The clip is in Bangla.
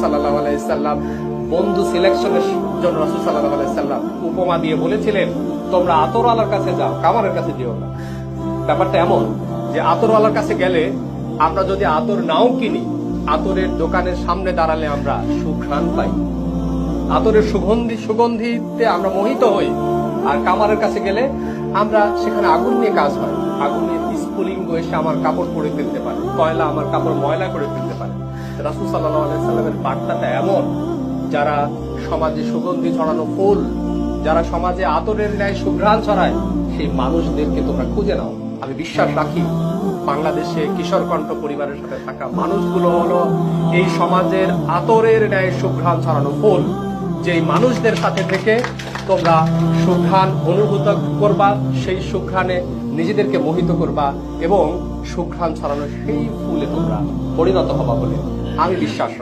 সাল্লাল্লাহু আলাইহি সাল্লাম বন্ধু সিলেকশনের জন্য রাসূল সাল্লাল্লাহু আলাইহি সাল্লাম উপমা দিয়ে বলেছিলেন, তোমরা আতরওয়ালার কাছে যাও, কামারের কাছে যেও না। ব্যাপারটা এমন যে আতরওয়ালার কাছে গেলে আমরা যদি আতর নাও কিনি, আতরের দোকানের সামনে দাঁড়ালে আমরা সুঘ্রাণ পাই, আতরের সুগন্ধিতে আমরা মোহিত হই। আর কামারের কাছে গেলে আমরা সেখানে আগুন নিয়ে কাজ হয়, আগুনের স্ফুলিঙ্গ এসে আমার কাপড় পরে ফেলতে পারে, কয়লা আমার কাপড় ময়লা করে ফেলতে পারে। রাসূল সাল্লাল্লাহু আলাইহি সাল্লামের বার্তাটা এমন, যারা সমাজে সুগন্ধি ছড়ানো ফুল, যারা সমাজে আতরের ন্যায় সুঘ্রাণ ছড়ায়, সেই মানুষদেরকে তোমরা খুঁজে নাও। আমি বিশ্বাস রাখি বাংলাদেশে কিশোর কণ্ঠ পরিবারের সাথে থাকা মানুষগুলো হলো এই সমাজের আতরের ন্যায় সুঘ্রাণ ছড়ানো ফুল। যেই মানুষদের সাথে থেকে তোমরা সুঘ্রাণ অনুভূত করবা, সেই সুঘ্রাণে নিজেদেরকে মোহিত করবা এবং সুঘ্রাণ ছড়ানো সেই ফুলে তোমরা পরিণত হবা বলে আমি বিশ্বাস রাখি।